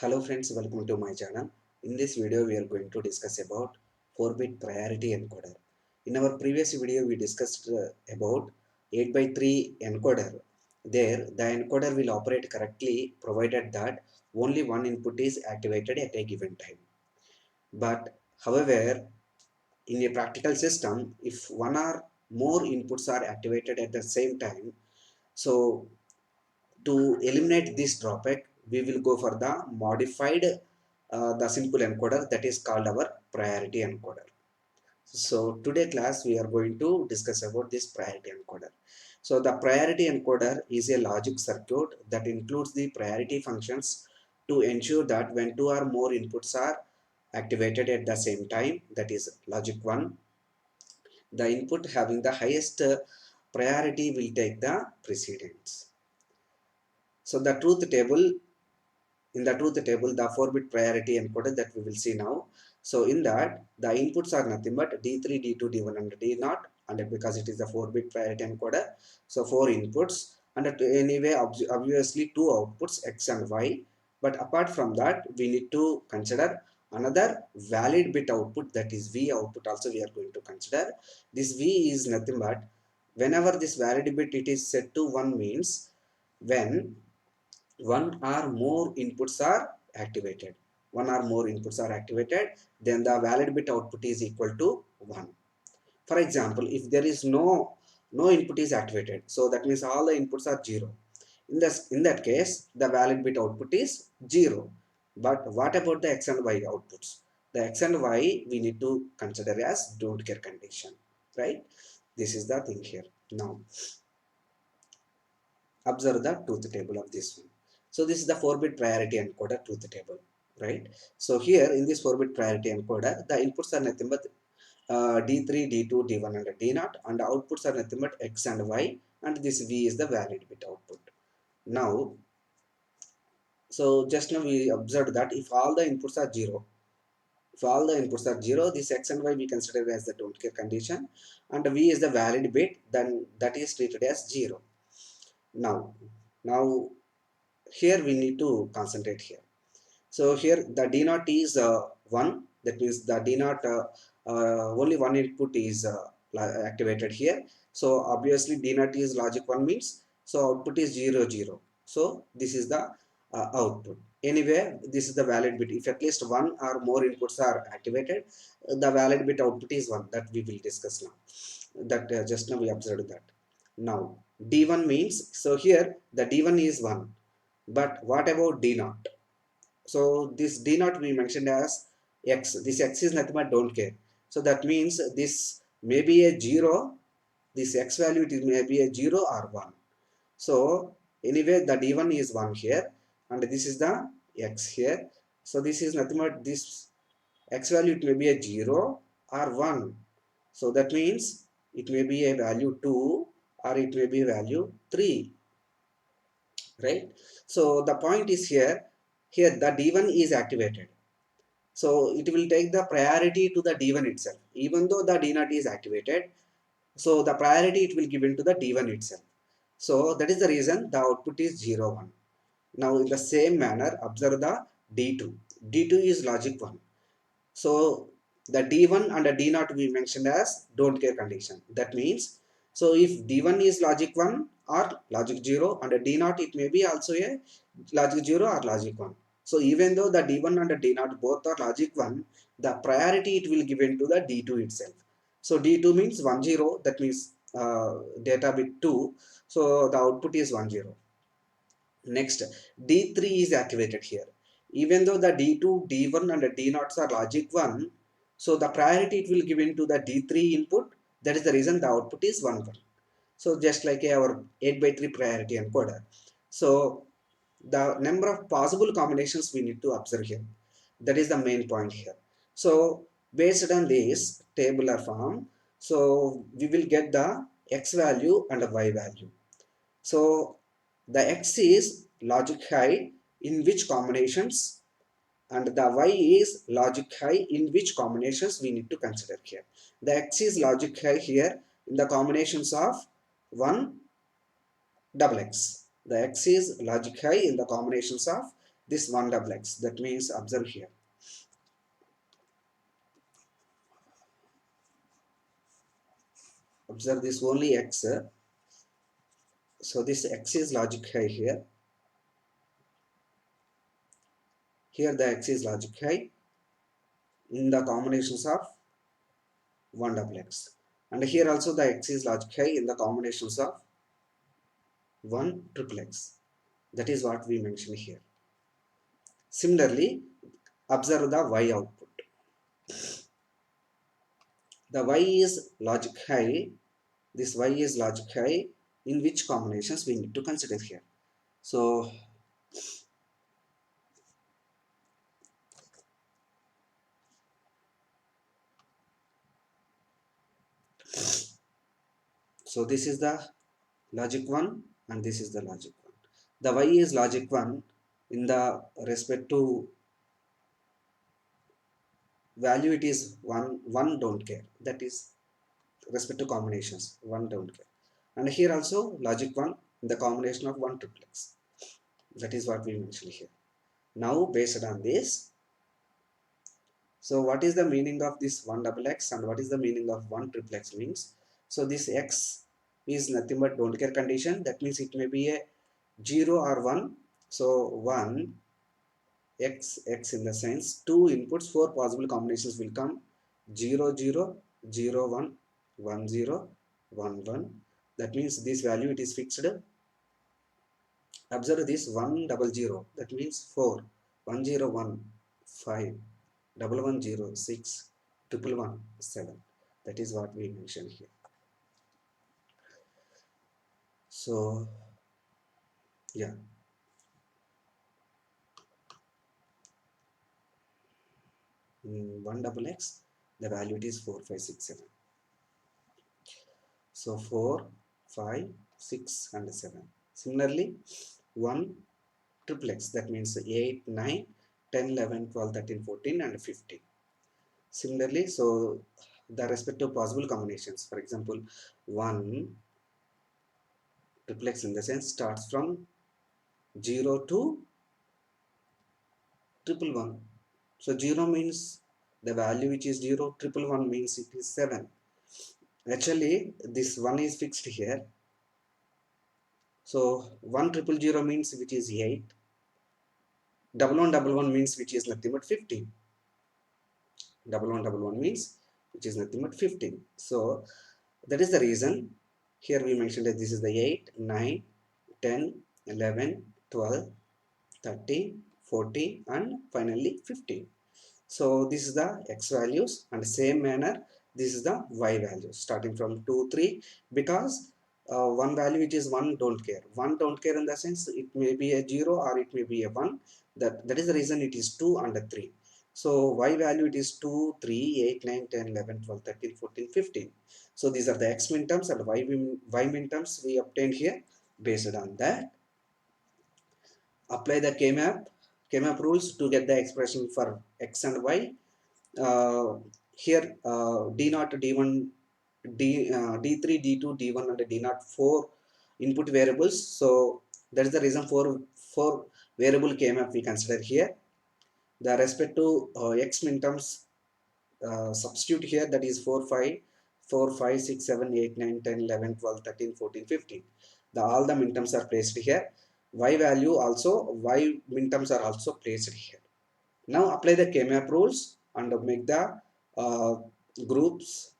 Hello friends, welcome to my channel. In this video, we are going to discuss about 4-bit priority encoder. In our previous video, we discussed about 8 by 3 encoder. There, the encoder will operate correctly provided that only one input is activated at a given time. But however, in a practical system, if one or more inputs are activated at the same time, so to eliminate this drawback, we will go for the modified the simple encoder that is called our priority encoder. So today class we are going to discuss about this priority encoder. So the priority encoder is a logic circuit that includes the priority functions to ensure that when two or more inputs are activated at the same time, that is logic 1, the input having the highest priority will take the precedence. So the truth table, in the truth table, the 4-bit priority encoder that we will see now. So in that, the inputs are nothing but D3, D2, D1 and D0, and because it is the 4-bit priority encoder, so 4 inputs, and anyway obviously 2 outputs X and Y. But apart from that, we need to consider another valid bit output, that is V output also we are going to consider. This V is nothing but whenever this valid bit it is set to 1 means when one or more inputs are activated. One or more inputs are activated, then the valid bit output is equal to 1. For example, if there is no input is activated, so that means all the inputs are 0. In that case, the valid bit output is 0. But what about the X and Y outputs? The X and Y we need to consider as don't care condition, right? This is the thing here. Now observe the truth table of this one. So this is the 4-bit priority encoder truth table, right? So here in this 4-bit priority encoder, the inputs are nothing but D3, D2, D1 and D0, and the outputs are nothing but X and Y, and this V is the valid bit output. Now, so just now we observed that if all the inputs are 0, if all the inputs are 0, this X and Y we consider as the don't care condition, and V is the valid bit, then that is treated as 0. Now here we need to concentrate here. So here the D naught is 1, that means the D naught only one input is activated here. So obviously D naught is logic 1 means, so output is 0 0. So this is the output. Anyway, this is the valid bit. If at least one or more inputs are activated, the valid bit output is 1, that we will discuss now. That just now we observed that. Now D1 means, so here the D1 is 1, but what about D0? So this D0 we mentioned as X. This X is nothing but don't care. So that means this may be a 0. This X value it may be a 0 or 1. So anyway the D1 is 1 here, and this is the X here. So this is nothing but this X value it may be a 0 or 1. So that means it may be a value 2 or it may be a value 3, right? So the point is here the D1 is activated, so it will take the priority to the D1 itself, even though the D0 is activated. So the priority it will give into the D1 itself. So that is the reason the output is 0 1. Now in the same manner observe the D2. D2 is logic 1. So the D1 and the D0 we mentioned as don't care condition. That means, so if D1 is logic 1 or logic 0, and the D0 it may be also a logic 0 or logic 1. So even though the D1 and the D0 both are logic 1, the priority it will give into the D2 itself. So D2 means 1 0, that means data bit 2. So the output is 1 0. Next, D3 is activated here. Even though the D2, D1 and the D0 are logic 1, so the priority it will give into the D3 input. That is the reason the output is 1 1. So just like our 8 by 3 priority encoder. So the number of possible combinations we need to observe here. That is the main point here. So based on this tabular form, so we will get the X value and the Y value. So the X is logic high in which combinations, and the Y is logic high in which combinations we need to consider here. The X is logic high here in the combinations of 1 double X. The X is logic high in the combinations of this 1 double x. That means observe here. Observe this only x. So this x is logic high here. Here the x is logic high in the combinations of 1 double x. And here also the x is logic high in the combinations of 1 triple x. That is what we mentioned here. Similarly, observe the y output. The y is logic high. This y is logic high. In which combinations we need to consider here? So this is the logic 1 and this is the logic 1. The y is logic 1 in the respect to value, it is 1 don't care. That is respect to combinations, 1 don't care. And here also logic 1 in the combination of 1 triplex. That is what we mentioned here. Now based on this, so what is the meaning of this 1 double x and what is the meaning of 1 triplex means? So this x is nothing but don't care condition. That means it may be a 0 or 1. So 1 x in the sense 2 inputs, 4 possible combinations will come: 0 0 0 1 1 0 1 1. That means this value it is fixed. Observe this 1 double 0. That means 4 1 0 1 5 double 1 0 6 triple 1 7. That is what we mentioned here. So yeah, 1 double x, the value it is 4 5 6 7. So 4 5 6 and 7. Similarly 1 triple x, that means 8 9 10 11 12 13 14 and 15. Similarly, so the respective possible combinations, for example 1 triplex in the sense starts from 0 to triple 1. So 0 means the value which is 0, triple 1 means it is 7. Actually this 1 is fixed here. So 1 triple 0 means which is 8. Double one means which is nothing but 15. Double one means which is nothing but 15. So that is the reason here we mentioned that this is the 8 9 10 11 12 13 14 and finally 15. So this is the x values, and same manner this is the y values starting from 2 3, because one value which is 1 don't care. 1 don't care in the sense it may be a 0 or it may be a 1. That is the reason it is 2 and 3. So y value it is 2 3 8 9 10 11 12 13 14 15. So these are the x min terms and y min terms we obtained here. Based on that, apply the K-map rules to get the expression for x and y. Here d naught d1 d3 d2 d1 and d0 4 input variables. So that is the reason for variable K-map we consider here. The respective x min terms substitute here, that is 4 5 4 5 6 7 8 9 10 11 12 13 14 15. All the minterms are placed here. Y value also, y minterms are also placed here. Now apply the K-map rules and make the uh, groups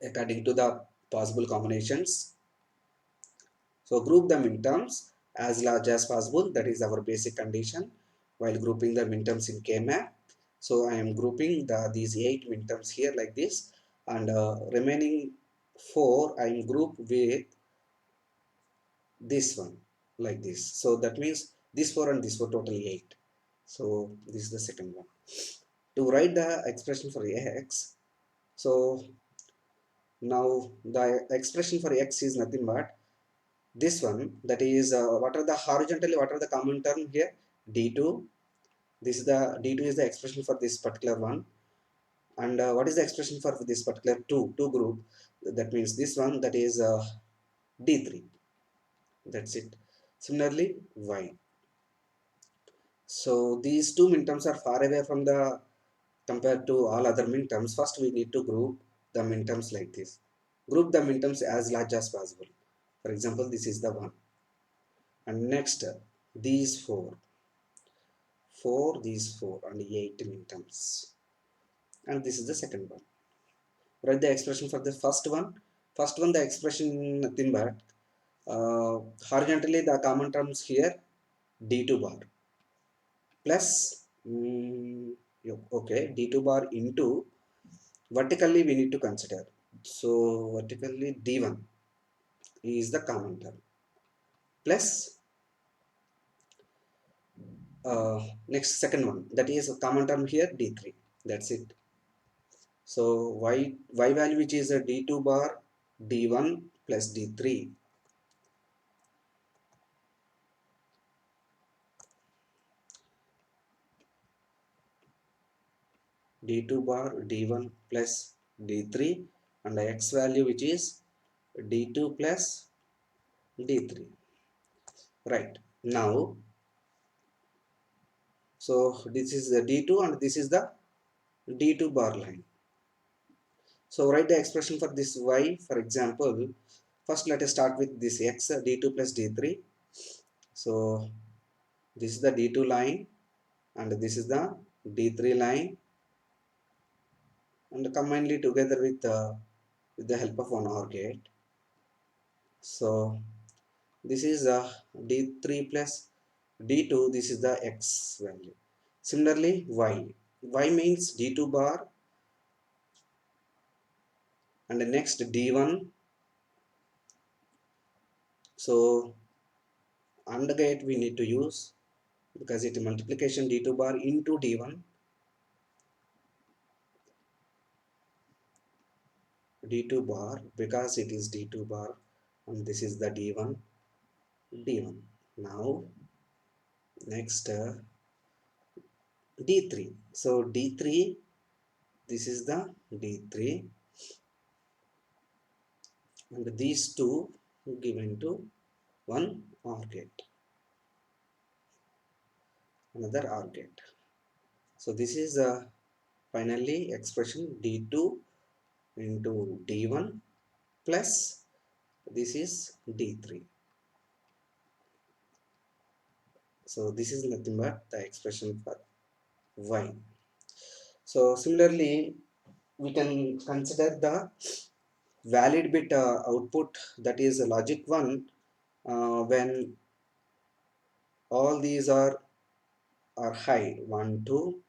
according to the possible combinations. So group the minterms as large as possible. That is our basic condition while grouping the minterms in K-map. So I am grouping these 8 minterms here like this, and remaining 4 I am grouped with this one like this. So that means this 4 and this 4 totally 8. So this is the second one. To write the expression for x, so now the expression for x is nothing but this one, that is what are the horizontally, what are the common term here? d2. This is the d2 is the expression for this particular one. And what is the expression for this particular two group? That means this one, that is d3. That's it. Similarly y. So these two minterms are far away from the compared to all other minterms. First we need to group the minterms like this. Group the minterms as large as possible. For example, this is the one. And next, these four, these four, and 8 minterms. And this is the second one. Write the expression for the first one. First one, the expression nothing but horizontally the common terms here d2 bar plus okay, d2 bar into vertically we need to consider. So vertically d1 is the common term plus next second one, that is a common term here d3. That's it. So y value which is a d2 bar d1 plus d3, d2 bar d1 plus d3, and the x value which is d2 plus d3. Right. Now, so this is the d2 and this is the d2 bar line. So write the expression for this y. For example, first let us start with this x, d2 plus d3. So this is the d2 line and this is the d3 line, and combinedly together with the help of one OR gate. So this is d3 plus d2, this is the x value. Similarly y means d2 bar and the next d1. So AND gate we need to use because it multiplication d2 bar into d1, d2 bar because it is d2 bar, and this is the d1 d1. Now next d3. So d3, this is the d3, and these two given to one OR gate, another OR gate. So this is finally expression d2 into d1 plus this is d3. So this is nothing but the expression for y. So similarly, we can consider the valid bit output, that is logic 1, when all these are high, 1 2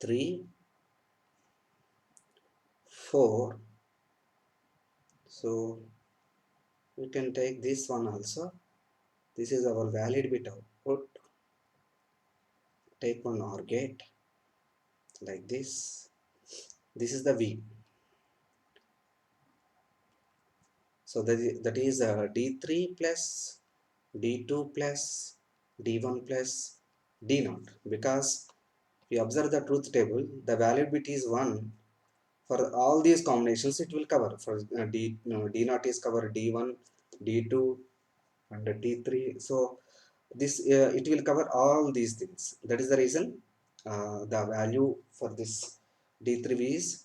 3 4. So we can take this one also. This is our valid bit output. Take one OR gate like this. This is the V. So that is d3 plus d2 plus d1 plus d0, because if you observe the truth table, the valid bit is 1. For all these combinations it will cover. For d0 is cover d1 d2 and d3. So this it will cover all these things. That is the reason the value for this d3 is